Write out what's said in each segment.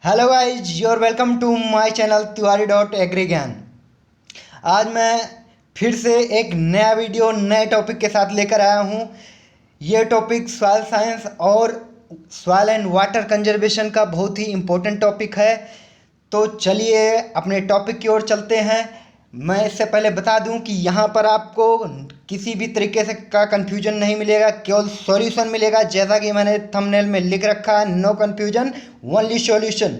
Hello guys, your welcome to my channel Tiwari dot agri Gyan. आज मैं फिर से एक नया वीडियो नए टॉपिक के साथ लेकर आया हूँ। ये टॉपिक सॉइल साइंस और सॉइल एंड वाटर कंजर्वेशन का बहुत ही इम्पोर्टेंट टॉपिक है। तो चलिए अपने टॉपिक की ओर चलते हैं। मैं इससे पहले बता दूं कि यहाँ पर आपको किसी भी तरीके से का कन्फ्यूजन नहीं मिलेगा, केवल सॉल्यूशन मिलेगा। जैसा कि मैंने थंबनेल में लिख रखा है, नो कन्फ्यूजन ओनली सॉल्यूशन।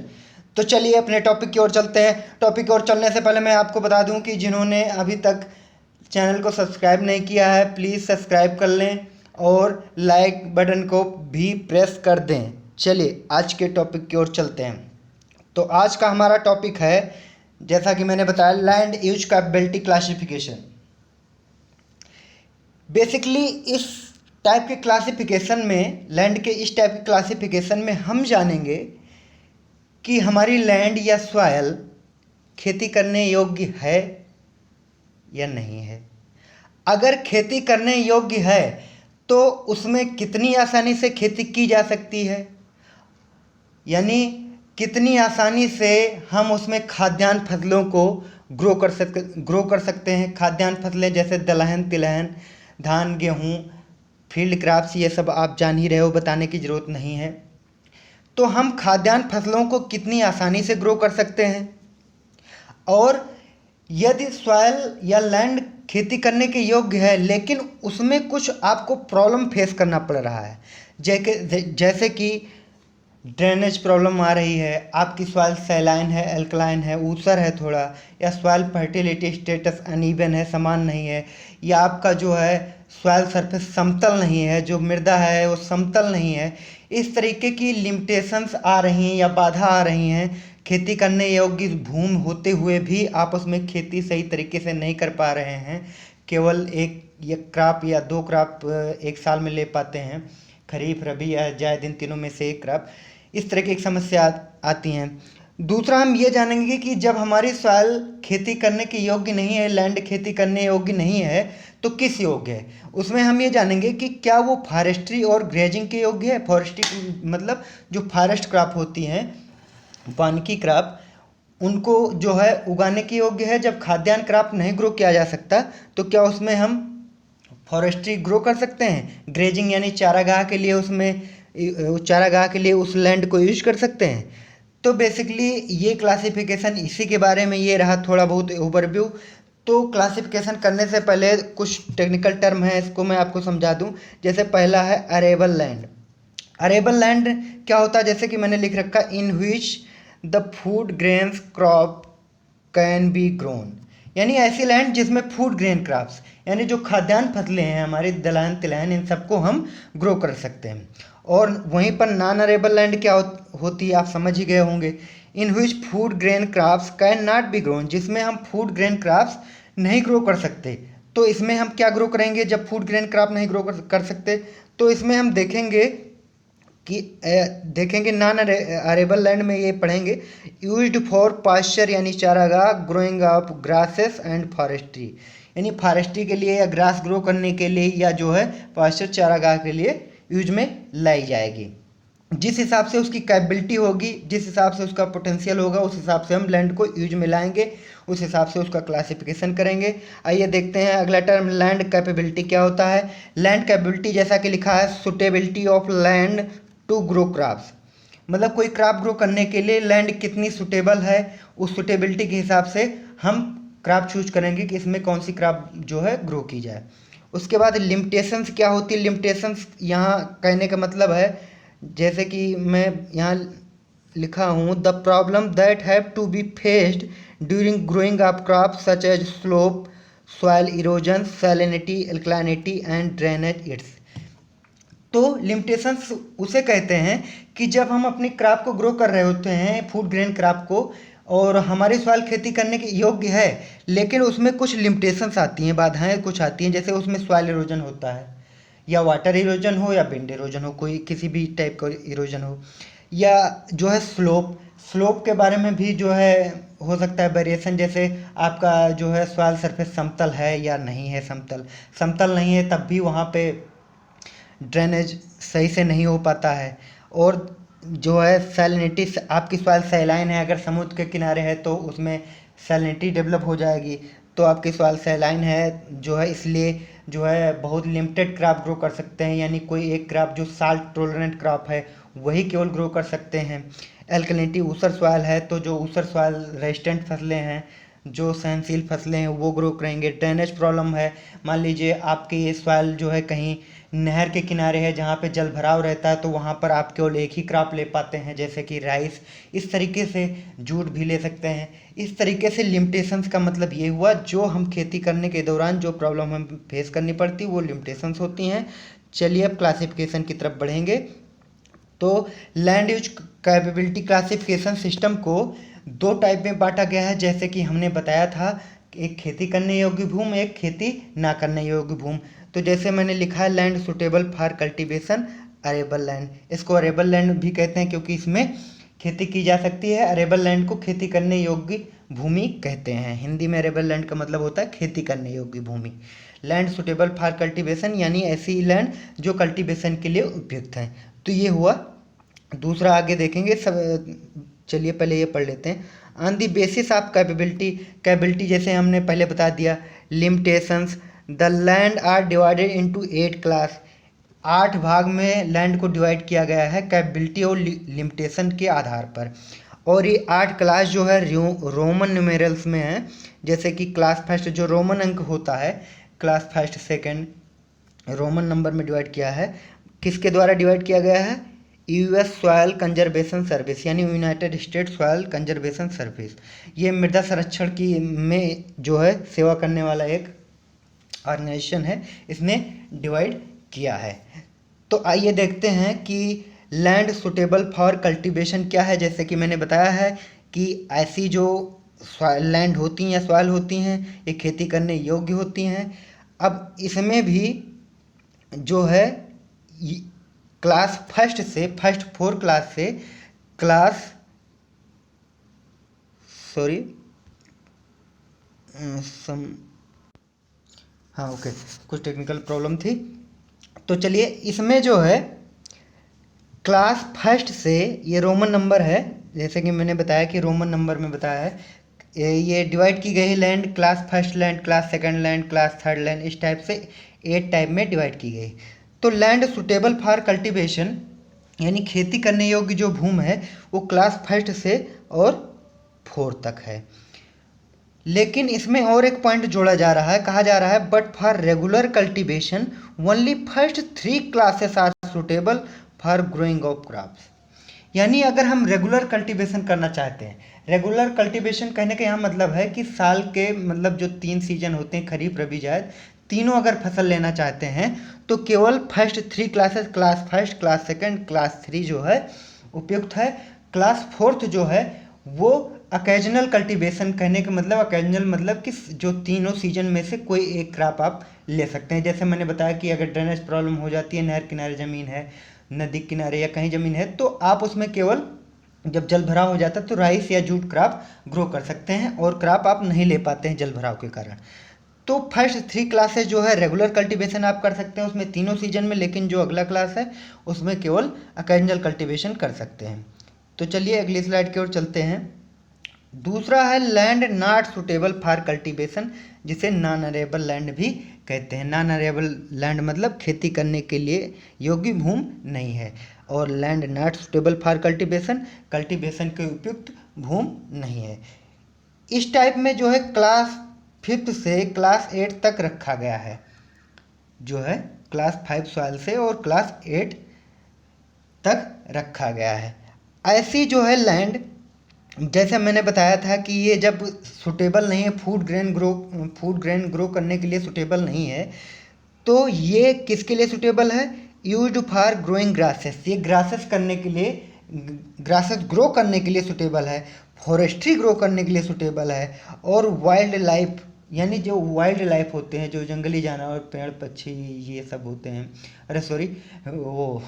तो चलिए अपने टॉपिक की ओर चलते हैं। टॉपिक की ओर चलने से पहले मैं आपको बता दूं कि जिन्होंने अभी तक चैनल को सब्सक्राइब नहीं किया है, प्लीज़ सब्सक्राइब कर लें और लाइक बटन को भी प्रेस कर दें। चलिए आज के टॉपिक की ओर चलते हैं। तो आज का हमारा टॉपिक है, जैसा कि मैंने बताया, land use capability classification. Basically इस टाइप के क्लासिफिकेशन में, लैंड के इस टाइप के क्लासिफिकेशन में हम जानेंगे कि हमारी लैंड या सॉइल खेती करने योग्य है या नहीं है। अगर खेती करने योग्य है तो उसमें कितनी आसानी से खेती की जा सकती है, यानी कितनी आसानी से हम उसमें खाद्यान्न फसलों को ग्रो कर सकते हैं। खाद्यान्न फसलें जैसे दलहन, तिलहन, धान, गेहूँ, फील्ड क्रॉप्स, ये सब आप जान ही रहे हो, बताने की ज़रूरत नहीं है। तो हम खाद्यान्न फसलों को कितनी आसानी से ग्रो कर सकते हैं, और यदि सॉइल या लैंड खेती करने के योग्य है लेकिन उसमें कुछ आपको प्रॉब्लम फेस करना पड़ रहा है, जैसे कि ड्रेनेज प्रॉब्लम आ रही है, आपकी सॉइल सैलाइन है, एल्कलाइन है, ऊसर है थोड़ा, या सॉइल फर्टिलिटी स्टेटस अनइवन है, समान नहीं है, या आपका जो है सॉइल सरफेस समतल नहीं है, जो मृदा है वो समतल नहीं है। इस तरीके की लिमिटेशंस आ रही हैं या बाधा आ रही हैं। खेती करने योग्य भूमि होते हुए भी आप उसमें खेती सही तरीके से नहीं कर पा रहे हैं, केवल एक क्रॉप या दो क्रॉप एक साल में ले पाते हैं, खरीफ, रबी या जायद, इन तीनों में से एक क्रॉप। इस तरह की एक समस्या आती हैं। दूसरा हम ये जानेंगे कि जब हमारी सॉइल खेती करने के योग्य नहीं है, लैंड खेती करने योग्य नहीं है, तो किस योग्य है। उसमें हम ये जानेंगे कि क्या वो फॉरेस्ट्री और ग्रेजिंग के योग्य है। फॉरेस्ट्री मतलब जो फॉरेस्ट क्रॉप होती हैं, वानिकी क्रॉप, उनको जो है उगाने के योग्य है। जब खाद्यान्न क्रॉप नहीं ग्रो किया जा सकता तो क्या उसमें हम फॉरेस्ट्री ग्रो कर सकते हैं। ग्रेजिंग यानी चारागाह के लिए, उसमें चारागाह के लिए उस लैंड को यूज कर सकते हैं। तो बेसिकली ये क्लासिफिकेशन, इसी के बारे में ये रहा थोड़ा बहुत ओवरव्यू। तो क्लासिफिकेशन करने से पहले कुछ टेक्निकल टर्म है, इसको मैं आपको समझा दूं। जैसे पहला है अरेबल लैंड। अरेबल लैंड क्या होता है, जैसे कि मैंने लिख रखा, in which the food grains crop can be grown, यानी ऐसी लैंड जिसमें फूड ग्रेन क्रॉप्स यानी जो खाद्यान्न फसलें हैं हमारी, दलहन, तिलहन, इन सबको हम ग्रो कर सकते हैं। और वहीं पर नॉन अरेबल लैंड क्या होती है, आप समझ ही गए होंगे। In which food grain crops can not be grown, जिसमें हम फूड ग्रेन क्रॉप्स नहीं ग्रो कर सकते। तो इसमें हम क्या ग्रो करेंगे जब फूड ग्रेन क्रॉप नहीं ग्रो कर सकते। तो इसमें हम देखेंगे नॉन अरेबल लैंड में ये पढ़ेंगे, यूज्ड फॉर पास्चर यानी चारागाह, growing of grasses and forestry, यानी फॉरेस्ट्री के लिए या ग्रास ग्रो करने के लिए, या जो है पास्चर चारागाह के लिए यूज में लाई जाएगी। जिस हिसाब से उसकी कैपेबिलिटी होगी, जिस हिसाब से उसका पोटेंशियल होगा, उस हिसाब से हम लैंड को यूज में लाएंगे, उस हिसाब से उसका क्लासिफिकेशन करेंगे। आइए देखते हैं अगला टर्म, लैंड कैपेबिलिटी क्या होता है। लैंड कैपेबिलिटी जैसा कि लिखा है, suitability of land to grow crops, मतलब कोई क्रॉप ग्रो करने के लिए लैंड कितनी सुटेबल है, उस सुटेबिलिटी के हिसाब से हम क्रॉप चूज करेंगे कि इसमें कौन सी क्रॉप जो है ग्रो की जाए। उसके बाद लिमिटेशंस क्या होती है। लिमिटेशंस यहाँ कहने का मतलब है, जैसे कि मैं यहाँ लिखा हूँ, the problem that have to be faced during growing of crop such as slope, soil erosion, salinity, alkalinity and drainage its. तो लिमिटेशंस उसे कहते हैं कि जब हम अपनी क्रॉप को ग्रो कर रहे होते हैं, फूड ग्रेन क्रॉप को, और हमारी सॉइल खेती करने के योग्य है, लेकिन उसमें कुछ लिमिटेशंस आती हैं, बाधाएं कुछ आती हैं। जैसे उसमें सॉइल इरोजन होता है, या वाटर इरोजन हो, या विंड इरोजन हो, कोई किसी भी टाइप का इरोजन हो, या जो है स्लोप के बारे में भी जो है हो सकता है वेरिएशन। जैसे आपका जो है सॉइल सरफेस समतल है या नहीं है, समतल नहीं है, तब भी वहाँ पे ड्रेनेज सही से नहीं हो पाता है। और जो है सैलिनिटी, आपकी सॉइल सैलाइन है, अगर समुद्र के किनारे है तो उसमें सैलिनिटी डेवलप हो जाएगी। तो आपकी सॉइल सैलाइन है जो है, इसलिए जो है बहुत लिमिटेड क्रॉप ग्रो कर सकते हैं, यानी कोई एक क्रॉप जो साल्ट टोलरेंट क्रॉप है वही केवल ग्रो कर सकते हैं। एल्कलिनिटी, ऊसर सॉइल है तो जो ऊसर सॉइल रेजिस्टेंट फसलें हैं, जो सहनशील फसलें हैं वो ग्रो करेंगे। ड्रेनेज प्रॉब्लम है, मान लीजिए आपकी ये सॉइल जो है कहीं नहर के किनारे है जहाँ पे जल भराव रहता है, तो वहाँ पर आप केवल एक ही क्रॉप ले पाते हैं, जैसे कि राइस। इस तरीके से जूट भी ले सकते हैं। इस तरीके से लिमिटेशंस का मतलब ये हुआ, जो हम खेती करने के दौरान जो प्रॉब्लम हम फेस करनी पड़ती वो लिमिटेशंस होती हैं। चलिए अब क्लासिफिकेशन की तरफ बढ़ेंगे। तो land use capability classification system को दो टाइप में बांटा गया है, जैसे कि हमने बताया था, एक खेती करने योग्य भूमि, एक खेती ना करने योग्य भूमि। तो जैसे मैंने लिखा है land suitable for cultivation, arable land. इसको अरेबल लैंड भी कहते हैं क्योंकि इसमें खेती की जा सकती है। अरेबल लैंड को खेती करने योग्य भूमि कहते हैं। हिंदी में अरेबल लैंड का मतलब होता है खेती करने योग्य भूमि। लैंड सुटेबल फॉर कल्टीवेशन यानी ऐसी लैंड जो कल्टीवेशन के लिए उपयुक्त है। तो ये हुआ। दूसरा आगे देखेंगे सब। चलिए पहले ये पढ़ लेते हैं। On the basis of capability, capability जैसे हमने पहले बता दिया। Limitations, the land are divided into 8 class. 8 भाग में लैंड को डिवाइड किया गया है कैपेबिलिटी और लिमिटेशन के आधार पर। और ये 8 क्लास जो है रोमन न्यूमेरल्स में है। जैसे कि क्लास फर्स्ट जो रोमन अंक होता है, class first second Roman number में डिवाइड किया है। किसके द्वारा डिवाइड किया गया है? यूएस सॉयल कंजर्वेशन सर्विस, यानी United state soil conservation service. ये मृदा संरक्षण की में जो है सेवा करने वाला एक ऑर्गेनाइजेशन है, इसने डिवाइड किया है। तो आइए देखते हैं कि लैंड सुटेबल फॉर कल्टीवेशन क्या है। जैसे कि मैंने बताया है कि ऐसी जो लैंड होती हैं या सॉइल होती हैं ये खेती करने योग्य होती हैं। अब इसमें भी जो है क्लास फर्स्ट से, फर्स्ट 4 क्लास से क्लास, सॉरी हाँ ओके, कुछ टेक्निकल प्रॉब्लम थी। तो चलिए इसमें जो है क्लास फर्स्ट से, ये रोमन नंबर है, जैसे कि मैंने बताया कि रोमन नंबर में बताया है, ये डिवाइड की गई land class first land, class second land, class third land, इस टाइप से 8 टाइप में डिवाइड की गई। तो लैंड सुटेबल फॉर कल्टीवेशन यानी खेती करने योग्य जो भूमि है वो क्लास फर्स्ट से और 4 तक है। लेकिन इसमें और एक पॉइंट जोड़ा जा रहा है, कहा जा रहा है but for regular cultivation only first 3 classes are suitable for growing of crops. यानी अगर हम रेगुलर कल्टीवेशन करना चाहते हैं, रेगुलर कल्टीवेशन कहने का यहाँ मतलब है कि साल के मतलब जो 3 सीजन होते हैं, खरीफ रबी जायद, तीनों अगर फसल लेना चाहते हैं तो केवल first 3 classes, class first, class second, class 3 जो है उपयुक्त है। क्लास 4th जो है वो अकेजनल कल्टीवेशन, कहने का मतलब अकेजनल मतलब कि जो तीनों सीजन में से कोई एक क्रॉप आप ले सकते हैं। जैसे मैंने बताया कि अगर ड्रेनेज प्रॉब्लम हो जाती है, नहर किनारे ज़मीन है, नदी किनारे या कहीं ज़मीन है, तो आप उसमें केवल जब जल भराव हो जाता है तो राइस या जूट क्रॉप ग्रो कर सकते हैं, और क्रॉप आप नहीं ले पाते हैं जल भराव के कारण। तो फर्स्ट 3 क्लासेस जो है रेगुलर कल्टीवेशन आप कर सकते हैं उसमें तीनों सीजन में, लेकिन जो अगला क्लास है उसमें केवल अकेजनल कल्टीवेशन कर सकते हैं। तो चलिए अगली स्लाइड की ओर चलते हैं। दूसरा है land not suitable for cultivation, जिसे नॉन अरेबल लैंड भी कहते हैं। नॉन अरेबल लैंड मतलब खेती करने के लिए योग्य भूमि नहीं है, और land not suitable for cultivation, cultivation के उपयुक्त भूमि नहीं है। इस टाइप में जो है क्लास 5th से क्लास 8 तक रखा गया है, जो है क्लास 5 सॉइल से और क्लास 8 तक रखा गया है। ऐसी जो है लैंड, जैसे मैंने बताया था कि ये जब सुटेबल नहीं है, फूड ग्रेन ग्रो करने के लिए सुटेबल नहीं है, तो ये किसके लिए सुटेबल है? Used for growing grasses. ये ग्रासेस करने के लिए, ग्रासेस ग्रो करने के लिए सुटेबल है, फॉरेस्ट्री ग्रो करने के लिए सुटेबल है, और वाइल्ड लाइफ यानी जो वाइल्ड लाइफ होते हैं, जो जंगली जानवर, पेड़ पक्षी ये सब होते हैं, अरे सॉरी, वो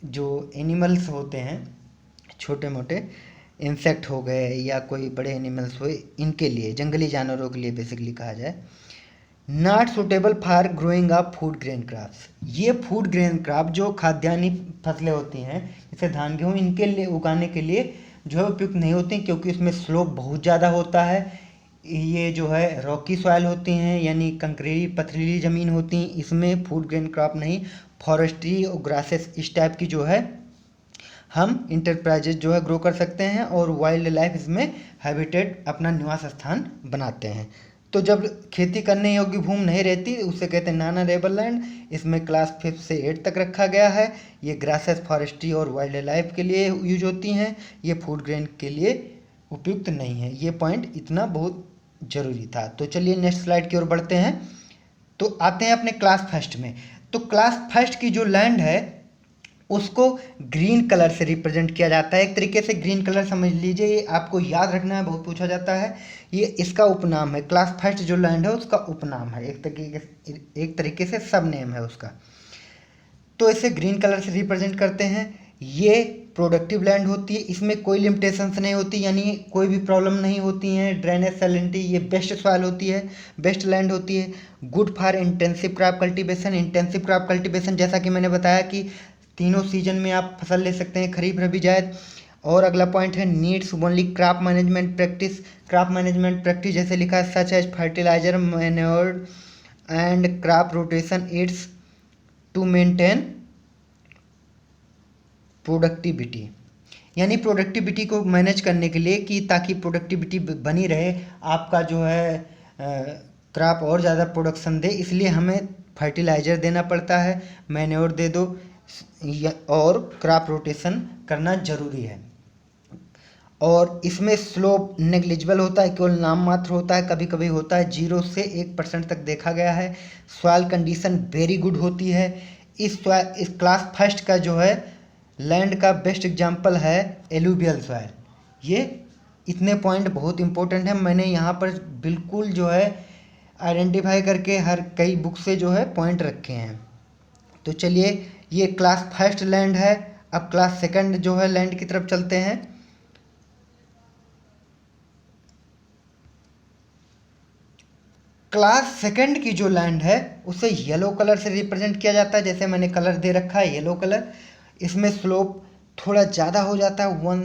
जो एनिमल्स होते हैं छोटे मोटे, इंसेक्ट हो गए या कोई बड़े एनिमल्स हुए, इनके लिए, जंगली जानवरों के लिए बेसिकली कहा जाए, not suitable for growing up food grain crops. ये फूड ग्रेन क्रॉप जो खाद्यान्नी फसलें होती हैं जैसे धान गेहूँ, इनके लिए उगाने के लिए जो है उपयुक्त नहीं होती, क्योंकि इसमें स्लोप बहुत ज़्यादा होता है। ये जो है रॉकी सॉइल होती हैं, यानी कंकरीली पथरीली ज़मीन होती हैं, इसमें फूड ग्रेन क्रॉप नहीं। फॉरेस्ट्री और ग्रासेस इस टाइप की जो है हम इंटरप्राइजेज जो है ग्रो कर सकते हैं, और वाइल्ड लाइफ इसमें हैबिटेट अपना निवास स्थान बनाते हैं। तो जब खेती करने योग्य भूमि नहीं रहती उसे कहते हैं नॉन अरेबल लैंड। इसमें क्लास 5 से 8 तक रखा गया है। ये ग्रासेस, फॉरेस्ट्री और वाइल्ड लाइफ के लिए यूज होती हैं, ये फूड ग्रेन के लिए उपयुक्त नहीं है। ये पॉइंट इतना बहुत ज़रूरी था। तो चलिए नेक्स्ट स्लाइड की ओर बढ़ते हैं। तो आते हैं अपने क्लास फर्स्ट में। तो क्लास फर्स्ट की जो लैंड है उसको ग्रीन कलर से रिप्रेजेंट किया जाता है। एक तरीके से ग्रीन कलर समझ लीजिए, ये आपको याद रखना है, बहुत पूछा जाता है। ये इसका उपनाम है, क्लास फर्स्ट जो लैंड है उसका उपनाम है, एक तरीके से सब नेम है उसका। तो इसे ग्रीन कलर से रिप्रेजेंट करते हैं। ये प्रोडक्टिव लैंड होती है, इसमें कोई लिमिटेशंस नहीं होती, यानी कोई भी प्रॉब्लम नहीं होती हैं। ड्रेनेज सैलिनिटी, ये बेस्ट सॉइल होती है, बेस्ट लैंड होती है। Good for intensive crop cultivation. Intensive crop cultivation जैसा कि मैंने बताया कि तीनों सीजन में आप फसल ले सकते हैं, खरीफ, रबी, जायद। और अगला पॉइंट है needs only crop management practice. Crop management practice जैसे लिखा है such as fertiliser, manure and crop rotation it's to maintain productivity. यानी प्रोडक्टिविटी को मैनेज करने के लिए, कि ताकि प्रोडक्टिविटी बनी रहे, आपका जो है क्रॉप और ज़्यादा प्रोडक्शन दे, इसलिए हमें फर्टिलाइज़र देना पड़ता है, मैन्योर दे दो, और क्रॉप रोटेशन करना ज़रूरी है। और इसमें स्लोप नेग्लिजिबल होता है, केवल नाम मात्र होता है, कभी कभी होता है 0 से 1% तक देखा गया है। सॉइल कंडीशन वेरी गुड होती है। इस क्लास फर्स्ट का जो है लैंड का बेस्ट एग्जांपल है एलुवियल सॉइल। ये इतने पॉइंट बहुत इंपॉर्टेंट है, मैंने यहाँ पर बिल्कुल जो है आइडेंटिफाई करके हर कई बुक से जो है पॉइंट रखे हैं। तो चलिए, ये क्लास फर्स्ट लैंड है। अब क्लास सेकंड जो है लैंड की तरफ चलते हैं। क्लास सेकंड की जो लैंड है उसे येलो कलर से रिप्रेजेंट किया जाता है, जैसे मैंने कलर दे रखा है येलो कलर। इसमें स्लोप थोड़ा ज़्यादा हो जाता है, 1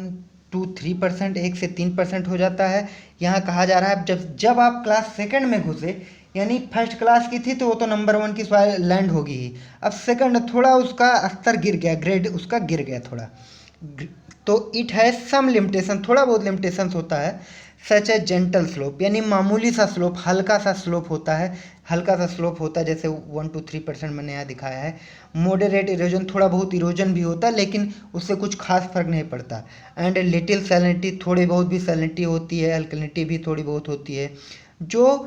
to 3%, 1 से 3% हो जाता है। यहाँ कहा जा रहा है जब आप क्लास सेकंड में घुसे, यानी फर्स्ट क्लास की थी तो वो तो नंबर 1 की लैंड होगी ही। अब सेकंड थोड़ा उसका स्तर गिर गया, ग्रेड उसका गिर गया थोड़ा। तो इट है सम लिमिटेशन, थोड़ा बहुत लिमिटेशंस होता है। सच ए जेंटल स्लोप, यानी मामूली सा स्लोप, हल्का सा स्लोप होता है, हल्का सा स्लोप होता है, जैसे 1 to 3% मैंने यहाँ दिखाया है। मॉडरेट इरोजन, थोड़ा बहुत इरोजन भी होता है, लेकिन उससे कुछ खास फर्क नहीं पड़ता। एंड लिटिल सैलिनिटी, थोड़ी बहुत भी सैलिनिटी होती है, अल्कलिनिटी भी थोड़ी बहुत होती है, जो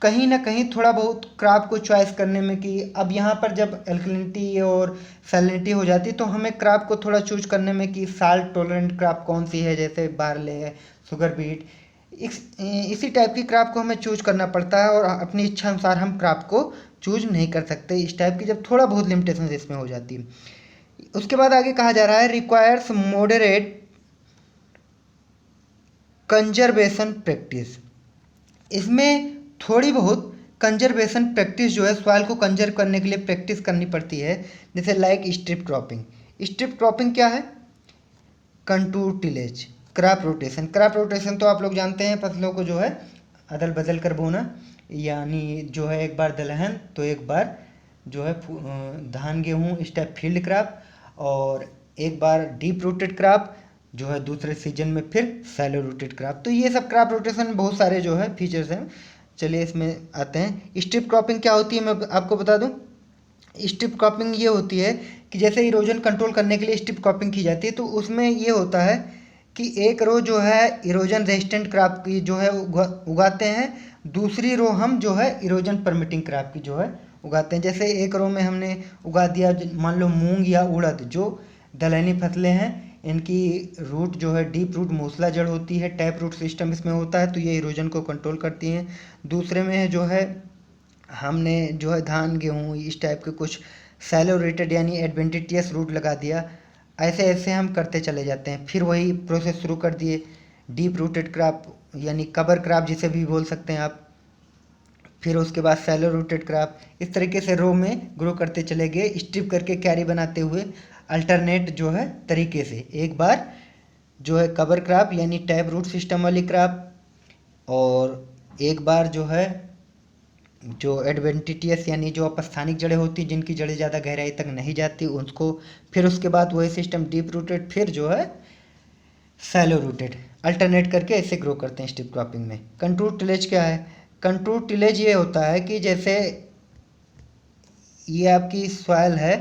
कहीं ना कहीं थोड़ा बहुत क्रॉप को चॉइस करने में, कि अब यहाँ पर जब अल्कलिनिटी और सैलिनिटी हो जाती है तो हमें क्रॉप को थोड़ा चूज करने में कि साल्ट टॉलरेंट क्रॉप कौन सी है, जैसे बारले है, शुगर बीट, इसी टाइप की क्रॉप को हमें चूज करना पड़ता है, और अपनी इच्छा अनुसार हम क्रॉप को चूज नहीं कर सकते। इस टाइप की जब थोड़ा बहुत लिमिटेशन इसमें हो जाती है। उसके बाद आगे कहा जा रहा है रिक्वायर्स मॉडरेट कंजर्वेशन प्रैक्टिस। इसमें थोड़ी बहुत कंजर्वेशन प्रैक्टिस जो है, सॉइल को कंजर्व करने के लिए प्रैक्टिस करनी पड़ती है, जैसे like strip cropping. Strip cropping क्या है? Contour tillage, crop rotation. Crop rotation तो आप लोग जानते हैं, फसलों को जो है अदल बदल कर बोना, यानी जो है एक बार दलहन तो एक बार जो है धान गेहूँ इस टाइप फील्ड क्रॉप, और एक बार डीप रूटेड क्रॉप जो है दूसरे सीजन में फिर सैलो रूटेड क्रॉप। तो ये सब क्रॉप रोटेशन में बहुत सारे जो है फीचर्स हैं। चलिए इसमें आते हैं। स्ट्रिप क्रॉपिंग क्या होती है, मैं आपको बता दूं। स्ट्रिप क्रॉपिंग ये होती है कि जैसे इरोजन कंट्रोल करने के लिए स्ट्रिप क्रॉपिंग की जाती है, तो उसमें ये होता है कि एक रो जो है इरोजन रेजिस्टेंट क्रॉप की जो है उगाते हैं, दूसरी रो हम जो है इरोजन परमिटिंग क्रॉप की जो है उगाते हैं। जैसे एक रो में हमने उगा दिया मान लो मूंग या उड़द, जो दलहनी फसलें हैं, इनकी रूट जो है डीप रूट मूसला जड़ होती है, टैप रूट सिस्टम इसमें होता है, तो ये इरोजन को कंट्रोल करती हैं। दूसरे में जो है हमने जो है धान गेहूँ इस टाइप के कुछ सैलो रेटेड यानी एडवेंटिटियस रूट लगा दिया। ऐसे ऐसे हम करते चले जाते हैं। फिर वही प्रोसेस शुरू कर दिए डीप रूटेड क्रॉप यानी कवर क्रॉप जिसे भी बोल सकते हैं आप। फिर उसके बाद सैलो रूटेड क्रॉप। इस तरीके से रो में ग्रो करते चले गए, स्ट्रिप करके क्यारी बनाते हुए अल्टरनेट जो है तरीके से। एक बार जो है कवर क्रॉप यानी टैब रूट सिस्टम वाली क्रॉप, और एक बार जो है जो एडवेंटिटियस यानी जो अपस्थानिक जड़ें होती जिनकी जड़ें ज़्यादा गहराई तक नहीं जाती उसको, फिर उसके बाद वही सिस्टम डीप रूटेड, फिर जो है सैलो रूटेड, अल्टरनेट करके ऐसे ग्रो करते हैं स्ट्रिप क्रॉपिंग में। कंटूर टिलेज क्या है? कंटूर टिलेज ये होता है कि जैसे ये आपकी सॉइल है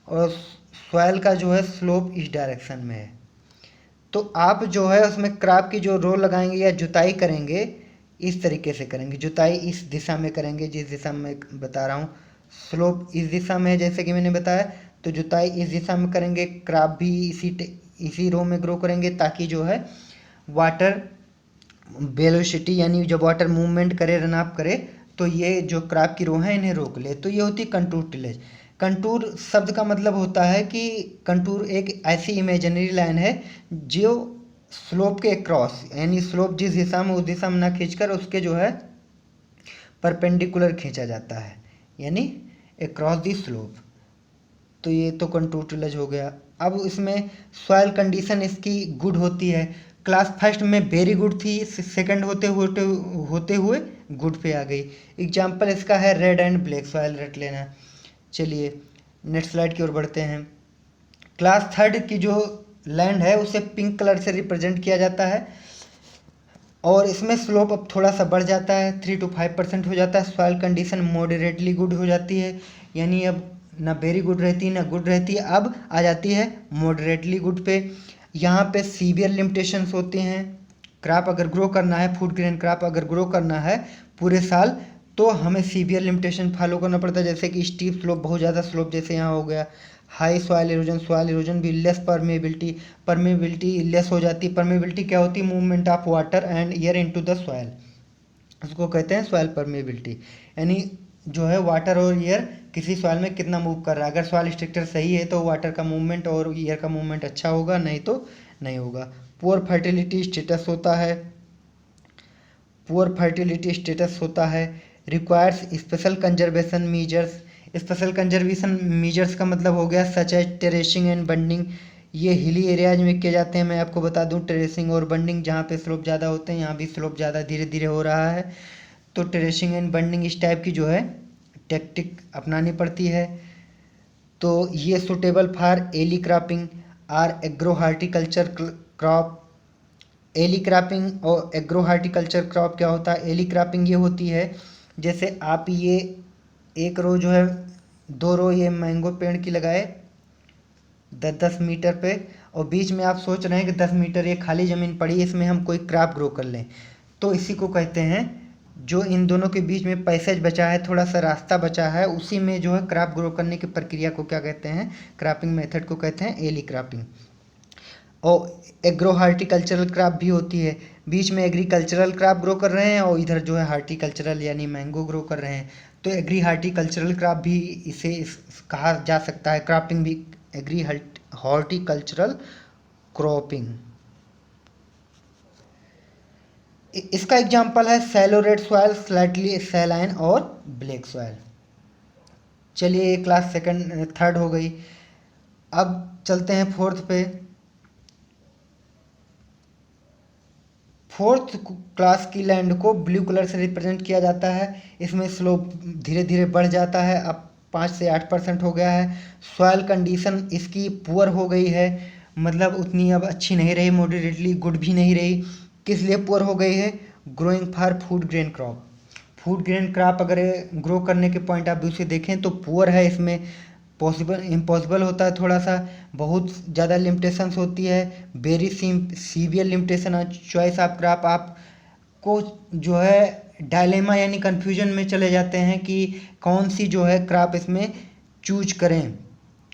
और सॉइल का जो है स्लोप इस डायरेक्शन में है, तो आप जो है उसमें क्रॉप की जो रो लगाएंगे या जुताई करेंगे इस तरीके से करेंगे। जुताई इस दिशा में करेंगे जिस दिशा में बता रहा हूँ, स्लोप इस दिशा में है जैसे कि मैंने बताया, तो जुताई इस दिशा में करेंगे, क्रॉप भी इसी रो में ग्रो करेंगे ताकि जो है वाटर वेलोसिटी यानी जब वाटर मूवमेंट करे, रन अप करे, तो ये जो क्रॉप की रो है इन्हें रोक ले। तो ये होती कंटूर टिलेज। कंटूर शब्द का मतलब होता है कि कंटूर एक ऐसी इमेजिनरी लाइन है जो स्लोप के क्रॉस यानी स्लोप जिस दिशा में उस दिशा में ना खींचकर उसके जो है परपेंडिकुलर खींचा जाता है, यानी अक्रॉस दी स्लोप। तो ये तो कंटूर टिलेज हो गया। अब इसमें सॉइल कंडीशन इसकी गुड होती है। क्लास फर्स्ट में वेरी गुड थी, सेकंड होते हुए गुड पे आ गई। एग्जाम्पल इसका है रेड एंड ब्लैक सॉइल, रट लेना। चलिए नेक्स्ट स्लाइड की ओर बढ़ते हैं। क्लास थर्ड की जो लैंड है उसे पिंक कलर से रिप्रेजेंट किया जाता है और इसमें स्लोप अब थोड़ा सा बढ़ जाता है, 3 to 5% हो जाता है। सॉइल कंडीशन मॉडरेटली गुड हो जाती है, यानी अब ना वेरी गुड रहती है ना गुड रहती है, अब आ जाती है मॉडरेटली गुड पे। यहाँ पे सीवियर लिमिटेशंस होते हैं। क्रॉप अगर ग्रो करना है, फूड ग्रेन क्रॉप अगर ग्रो करना है पूरे साल, तो हमें सीवियर लिमिटेशन फॉलो करना पड़ता है, जैसे कि स्टीप स्लोप, बहुत ज़्यादा स्लोप जैसे यहाँ हो गया। हाई सॉइल इरोजन भी, लेस परमेबिलिटी लेस हो जाती है। परमेबिलिटी क्या होती है? Movement of water and air into the soil, उसको कहते हैं सॉइल परमेबिलिटी, यानी जो है वाटर और एयर किसी सॉइल में कितना मूव कर रहा है। अगर सॉइल स्ट्रक्चर सही है तो वाटर का मूवमेंट और एयर का मूवमेंट अच्छा होगा, नहीं तो नहीं होगा। पुअर फर्टिलिटी स्टेटस होता है। Requires special conservation measures. Special conservation measures का मतलब हो गया such as terracing and bunding. ये हिली एरियाज में किए जाते हैं। मैं आपको बता दूं टेरेसिंग और बंडिंग, जहाँ पे स्लोप ज़्यादा होते हैं यहाँ भी स्लोप ज़्यादा धीरे धीरे हो रहा है, तो टेरेसिंग एंड बंडिंग इस टाइप की जो है टेक्टिक अपनानी पड़ती है। तो ये सुटेबल फॉर एली क्रॉपिंग और agro horticulture crop. Alley cropping और एग्रो हार्टिकल्चर क्रॉप क्या होता है? एली क्रॉपिंग ये होती है जैसे आप ये एक रो जो है, 2 रो ये मैंगो पेड़ की लगाए 10-10 मीटर पे, और बीच में आप सोच रहे हैं कि 10 मीटर ये खाली ज़मीन पड़ी है, इसमें हम कोई क्रॉप ग्रो कर लें, तो इसी को कहते हैं, जो इन दोनों के बीच में पैसेज बचा है, थोड़ा सा रास्ता बचा है, उसी में जो है क्रॉप ग्रो करने की प्रक्रिया को क्या कहते हैं? क्रॉपिंग मेथड को कहते हैं एली क्रॉपिंग। और एग्रो हार्टिकल्चरल क्रॉप भी होती है, बीच में एग्रीकल्चरल क्रॉप ग्रो कर रहे हैं और इधर जो है हार्टिकल्चरल यानी मैंगो ग्रो कर रहे हैं, तो एग्री हार्टिकल्चरल क्रॉप भी इसे कहा जा सकता है। क्रॉपिंग भी एग्री हॉर्टिकल्चरल क्रॉपिंग। इसका एग्जांपल है shallow red soil, slightly saline और ब्लैक सॉइल। चलिए ये क्लास थर्ड हो गई। अब चलते हैं फोर्थ पे। फोर्थ क्लास की लैंड को ब्लू कलर से रिप्रेजेंट किया जाता है। इसमें स्लोप धीरे धीरे बढ़ जाता है, अब 5 से 8% हो गया है। सॉइल कंडीशन इसकी पुअर हो गई है, मतलब उतनी अब अच्छी नहीं रही, मॉडरेटली गुड भी नहीं रही। किस लिए पुअर हो गई है? Growing for food grain crop. Food grain crop अगर ग्रो करने के पॉइंट ऑफ व्यू से देखें तो पुअर है, इसमें इम्पॉसिबल होता है थोड़ा सा, बहुत ज़्यादा लिमिटेशंस होती है, very severe limitation of choice of crop. आपको जो है डायलेमा यानी कन्फ्यूजन में चले जाते हैं कि कौन सी जो है क्रॉप इसमें चूज करें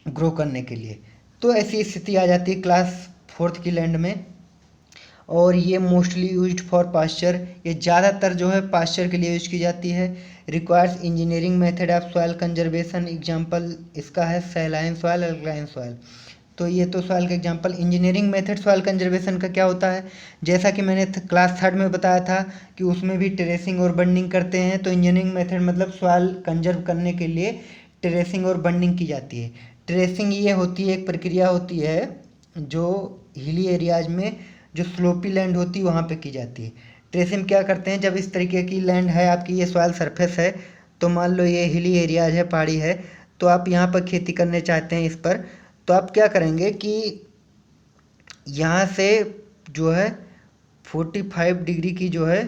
ग्रो करने के लिए, तो ऐसी स्थिति आ जाती है क्लास फोर्थ की लैंड में। और ये मोस्टली यूज्ड फॉर पास्चर, ये ज़्यादातर जो है पास्चर के लिए यूज की जाती है। Requires engineering method of soil conservation, example इसका है सैलाइन सॉइल, अल्कलाइन सॉइल। तो ये तो सॉइल का example. Engineering method soil conservation का क्या होता है, जैसा कि मैंने क्लास 3rd में बताया था कि उसमें भी टेरेसिंग और बंडिंग करते हैं। तो इंजीनियरिंग मेथड मतलब सॉइल कंजर्व करने के लिए टेरेसिंग और बंडिंग की जाती है। टेरेसिंग ये होती है, एक प्रक्रिया होती है जो हिली एरियाज में जो स्लोपी लैंड होती है वहाँ पे की जाती है। टेरेसिंग क्या करते हैं, जब इस तरीके की लैंड है आपकी, ये सॉइल सरफेस है, तो मान लो ये हिली एरियाज है, पहाड़ी है, तो आप यहाँ पर खेती करने चाहते हैं इस पर, तो आप क्या करेंगे कि यहाँ से जो है 45 डिग्री की जो है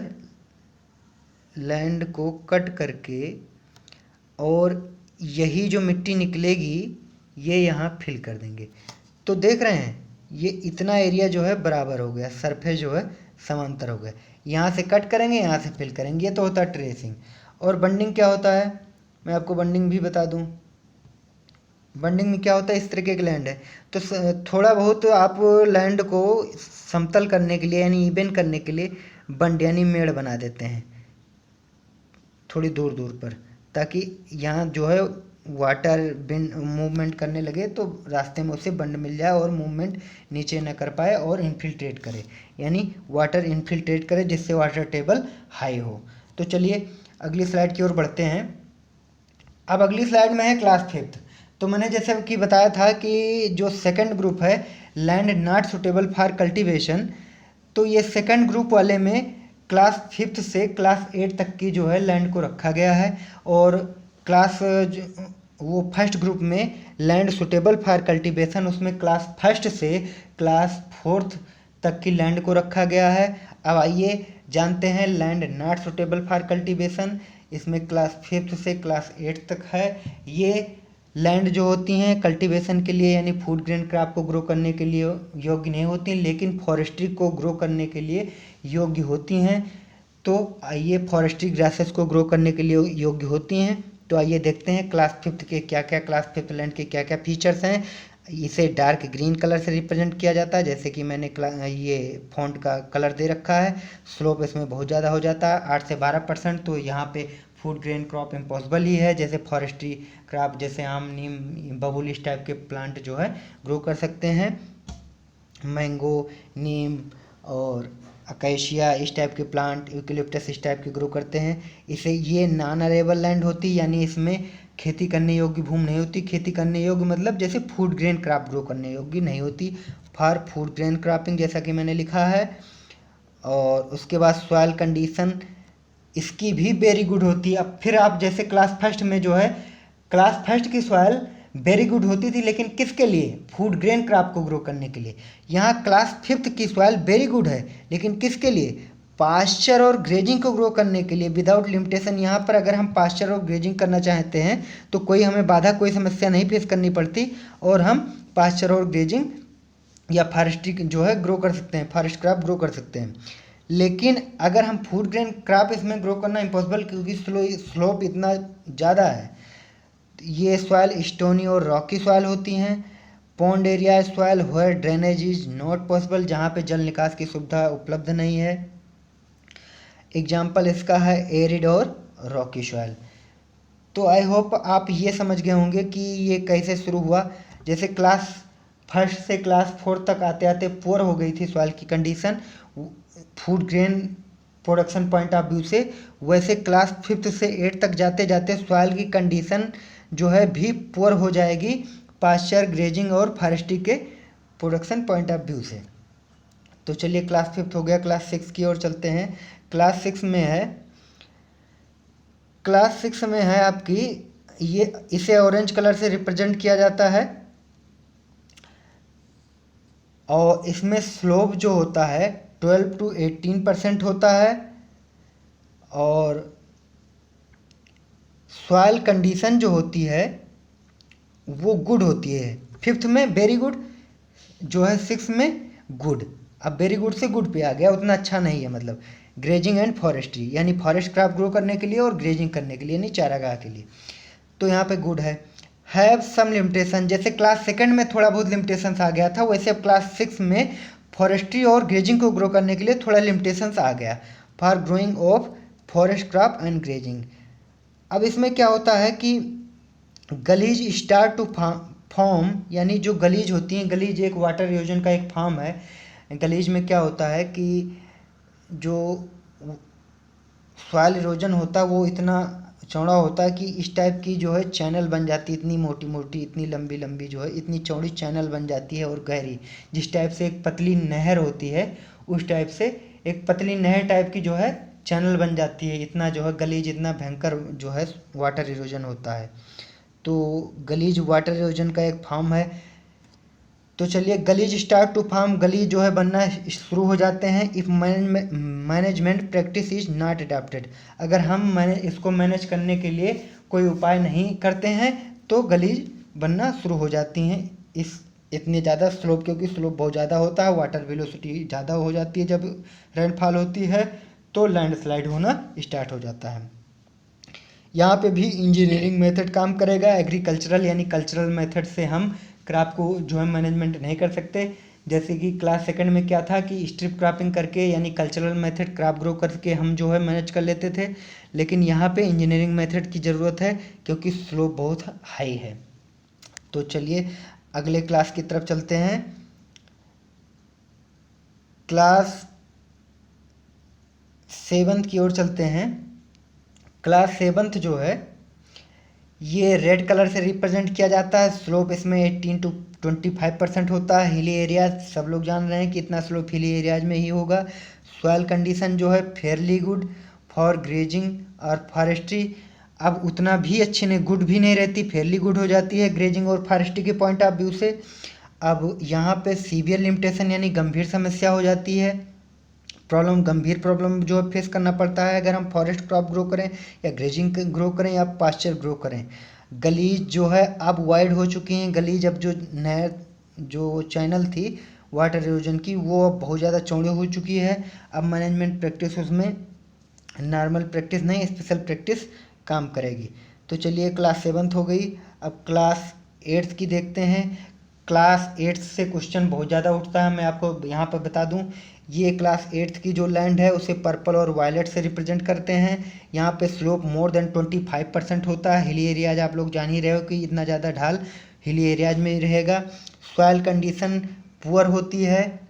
लैंड को कट करके और यही जो मिट्टी निकलेगी ये यहाँ फिल कर देंगे। तो देख रहे हैं ये इतना एरिया जो है बराबर हो गया, सरफेस जो है समांतर हो गया। यहाँ से कट करेंगे, यहाँ से फिल करेंगे, ये तो होता है ट्रेसिंग। और बंडिंग क्या होता है, मैं आपको बंडिंग भी बता दूँ। बंडिंग में क्या होता है, इस तरीके की लैंड है तो थोड़ा बहुत आप लैंड को समतल करने के लिए यानी इवन करने के लिए बंड यानी मेड़ बना देते हैं थोड़ी दूर दूर पर, ताकि यहाँ जो है वाटर बिन मूवमेंट करने लगे तो रास्ते में उसे बंड मिल जाए और मूवमेंट नीचे न कर पाए और इन्फिल्ट्रेट करे, यानी वाटर इन्फिल्ट्रेट करे जिससे वाटर टेबल हाई हो। तो चलिए अगली स्लाइड की ओर बढ़ते हैं। अब अगली स्लाइड में है क्लास 5th। तो मैंने जैसे कि बताया था कि जो सेकंड ग्रुप है land not suitable for cultivation, तो ये सेकंड ग्रुप वाले में क्लास 5th से क्लास 8 तक की जो है लैंड को रखा गया है। और क्लास वो फर्स्ट ग्रुप में लैंड सुटेबल फॉर कल्टीवेशन, उसमें क्लास 1st से क्लास 4th तक की लैंड को रखा गया है। अब आइए जानते हैं land not suitable for cultivation, इसमें क्लास 5th से क्लास 8 तक है। ये लैंड जो होती हैं कल्टीवेशन के लिए यानी फूड ग्रेन क्रॉप को ग्रो करने के लिए योग्य नहीं होती, लेकिन फॉरेस्ट्री को ग्रो करने के लिए योग्य होती हैं। तो आइए फॉरेस्ट्री ग्रासेस को ग्रो करने के लिए योग्य होती हैं। तो आइए देखते हैं क्लास 5th के क्या क्या, क्लास 5th लैंड के क्या क्या फीचर्स हैं। इसे डार्क ग्रीन कलर से रिप्रेजेंट किया जाता है, जैसे कि मैंने ये फॉन्ट का कलर दे रखा है। स्लोप इसमें बहुत ज़्यादा हो जाता है 8 से 12%, तो यहाँ पे फूड ग्रेन क्रॉप इम्पॉसिबल ही है। जैसे फॉरेस्ट्री क्रॉप जैसे आम, नीम, बबूल इस टाइप के प्लांट जो है ग्रो कर सकते हैं। मैंगो, नीम और अकेशिया इस टाइप के प्लांट, यूकेलिप्टस इस टाइप के ग्रो करते हैं। इसे ये नॉन अरेबल लैंड होती, यानी इसमें खेती करने योग्य भूमि नहीं होती। खेती करने योग्य मतलब जैसे फूड ग्रेन क्रॉप ग्रो करने योग्य नहीं होती, फॉर फूड ग्रेन क्रॉपिंग जैसा कि मैंने लिखा है। और उसके बाद सॉइल कंडीशन इसकी भी वेरी गुड होती है। अब फिर आप जैसे क्लास 1st में जो है क्लास 1st की सॉइल वेरी गुड होती थी, लेकिन किसके लिए, फूड ग्रेन क्रॉप को ग्रो करने के लिए। यहाँ क्लास 5th की सॉइल वेरी गुड है, लेकिन किसके लिए, पास्चर और ग्रेजिंग को ग्रो करने के लिए विदाउट लिमिटेशन। यहाँ पर अगर हम पास्चर और ग्रेजिंग करना चाहते हैं तो कोई हमें बाधा, कोई समस्या नहीं फेस करनी पड़ती और हम पास्चर और ग्रेजिंग या फॉरेस्ट्री जो है ग्रो कर सकते हैं, फॉरेस्ट क्रॉप ग्रो कर सकते हैं। लेकिन अगर हम फूड ग्रेन क्रॉप इसमें ग्रो करना इम्पॉसिबल, क्योंकि स्लोप इतना ज़्यादा है। ये सॉइल स्टोनी और रॉकी सॉइल होती हैं। Pond area soil where drainage is not possible, जहाँ पे जल निकास की सुविधा उपलब्ध नहीं है। एग्जाम्पल इसका है एरिड और रॉकी सॉइल। तो आई होप आप ये समझ गए होंगे कि ये कैसे शुरू हुआ। जैसे क्लास 1st से क्लास 4 तक आते आते पुअर हो गई थी सॉइल की condition food grain production point of view से, वैसे क्लास 5th से 8 तक जाते जाते सॉइल की कंडीशन जो है भी पुअर हो जाएगी पास्चर, ग्रेजिंग और फॉरेस्ट्री के प्रोडक्शन पॉइंट ऑफ व्यू से। तो चलिए क्लास 5th हो गया, क्लास 6 की ओर चलते हैं। क्लास 6 में है, क्लास 6 में है आपकी ये, इसे ऑरेंज कलर से रिप्रेजेंट किया जाता है और इसमें स्लोप जो होता है 12 to 18% होता है और सॉइल कंडीशन जो होती है वो गुड होती है। 5th में वेरी गुड जो है, 6 में गुड। अब वेरी गुड से गुड पे आ गया, उतना अच्छा नहीं है, मतलब ग्रेजिंग एंड फॉरेस्ट्री यानी फॉरेस्ट क्रॉप ग्रो करने के लिए और ग्रेजिंग करने के लिए यानी चारागाह के लिए, तो यहाँ पे गुड है। हैव सम लिमिटेशन, जैसे क्लास 2nd में थोड़ा बहुत लिमिटेशंस आ गया था, वैसे अब क्लास 6 में फॉरेस्ट्री और ग्रेजिंग को ग्रो करने के लिए थोड़ा लिमिटेशंस आ गया for growing of forest crop and grazing. अब इसमें क्या होता है कि गलीज स्टार्ट टू फॉर्म यानी जो गलीज होती हैं, गलीज एक वाटर इरोजन का एक फॉर्म है। गलीज में क्या होता है कि जो सॉइल इरोजन होता है वो इतना चौड़ा होता है कि इस टाइप की जो है चैनल बन जाती है, इतनी मोटी मोटी, इतनी लंबी लंबी जो है इतनी चौड़ी चैनल बन जाती है और गहरी, जिस टाइप से एक पतली नहर होती है उस टाइप से एक पतली नहर टाइप की जो है चैनल बन जाती है। इतना जो है गलीज, इतना भयंकर जो है वाटर इरोजन होता है। तो गलीज वाटर इरोजन का एक फॉर्म है। तो चलिए, गलीज स्टार्ट टू फॉर्म, गलीज जो है बनना शुरू हो जाते हैं if management practice is not adopted. अगर हम इसको मैनेज करने के लिए कोई उपाय नहीं करते हैं तो गलीज बनना शुरू हो जाती हैं। इस इतने ज़्यादा स्लोप, क्योंकि स्लोप बहुत ज़्यादा होता है, वाटर वेलोसिटी ज़्यादा हो जाती है, जब रेनफॉल होती है तो लैंडस्लाइड होना स्टार्ट हो जाता है। यहाँ पे भी इंजीनियरिंग मेथड काम करेगा। एग्रीकल्चरल यानी कल्चरल मेथड से हम क्रॉप को जो है मैनेजमेंट नहीं कर सकते। जैसे कि क्लास सेकंड में क्या था कि स्ट्रिप क्रॉपिंग करके यानी कल्चरल मेथड क्रॉप ग्रो करके हम जो है मैनेज कर लेते थे, लेकिन यहाँ पे इंजीनियरिंग मेथड की ज़रूरत है क्योंकि स्लोप बहुत हाई है। तो चलिए अगले क्लास की तरफ चलते हैं। क्लास 7th की ओर चलते हैं। क्लास 7th जो है ये रेड कलर से रिप्रेजेंट किया जाता है। स्लोप इसमें 18 to 25% होता है। हिली एरिया सब लोग जान रहे हैं कि इतना स्लोप हिली एरियाज में ही होगा। सॉइल कंडीशन जो है फेयरली गुड फॉर ग्रेजिंग और फॉरेस्ट्री। अब उतना भी अच्छी नहीं, गुड भी नहीं रहती, फेयरली गुड हो जाती है ग्रेजिंग और फॉरेस्ट्री के पॉइंट ऑफ व्यू से। अब यहाँ पे सीवियर लिमिटेशन यानी गंभीर समस्या हो जाती है, गंभीर प्रॉब्लम जो है फेस करना पड़ता है अगर हम फॉरेस्ट क्रॉप ग्रो करें या ग्रेजिंग ग्रो करें या पास्चर ग्रो करें। गलीज जो है अब वाइड हो चुकी हैं। गलीज अब जो नहर जो चैनल थी वाटर इरोजन की वो अब बहुत ज़्यादा चौड़ी हो चुकी है। अब मैनेजमेंट प्रैक्टिस उसमें नॉर्मल प्रैक्टिस नहीं, स्पेशल प्रैक्टिस काम करेगी। तो चलिए क्लास 7th हो गई। अब क्लास 8th की देखते हैं। क्लास 8th से क्वेश्चन बहुत ज़्यादा उठता है, मैं आपको यहाँ पर बता दूँ। ये क्लास 8th की जो लैंड है उसे पर्पल और वायलेट से रिप्रेजेंट करते हैं। यहाँ पे स्लोप मोर देन 25% होता है। हिली एरियाज आप लोग जान ही रहे हो कि इतना ज़्यादा ढाल हिली एरियाज में ही रहेगा। सॉइल कंडीशन पुअर होती है,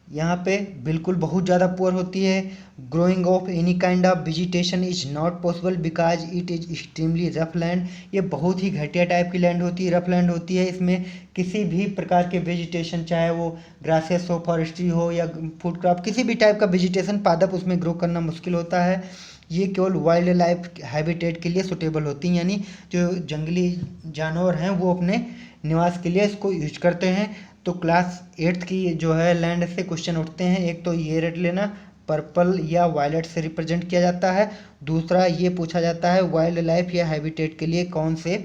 यहाँ पे बिल्कुल बहुत ज़्यादा पुअर होती है। Growing of any kind of vegetation is not possible because it is extremely rough land. ये बहुत ही घटिया टाइप की लैंड होती है, रफ लैंड होती है। इसमें किसी भी प्रकार के वेजिटेशन, चाहे वो ग्रासेस हो, फॉरेस्ट्री हो या फूड क्रॉप, किसी भी टाइप का वेजिटेशन पादप उसमें ग्रो करना मुश्किल होता है। ये केवल वाइल्ड लाइफ हैबिटेट के लिए सुटेबल होती हैं, यानी जो जंगली जानवर हैं वो अपने निवास के लिए इसको यूज करते हैं। तो क्लास 8th की जो है लैंड से क्वेश्चन उठते हैं। एक तो ये रेड लेना, पर्पल या वायलेट से रिप्रेजेंट किया जाता है। दूसरा ये पूछा जाता है वाइल्ड लाइफ या हैबिटेट के लिए कौन से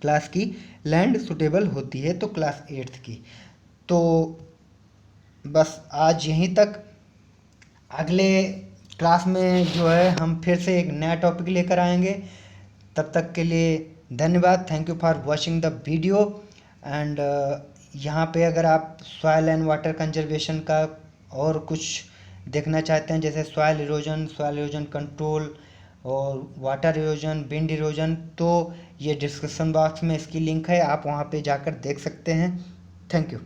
क्लास की लैंड सुटेबल होती है, तो क्लास 8th की। तो बस आज यहीं तक। अगले क्लास में जो है हम फिर से एक नया टॉपिक लेकर आएंगे। तब तक के लिए धन्यवाद। Thank you for watching the video. And यहाँ पे अगर आप सॉइल एंड वाटर कंजर्वेशन का और कुछ देखना चाहते हैं, जैसे सॉइल इरोजन कंट्रोल और वाटर इरोजन, विंड इरोजन, तो ये डिस्क्रिप्शन बॉक्स में इसकी लिंक है, आप वहाँ पे जाकर देख सकते हैं। Thank you.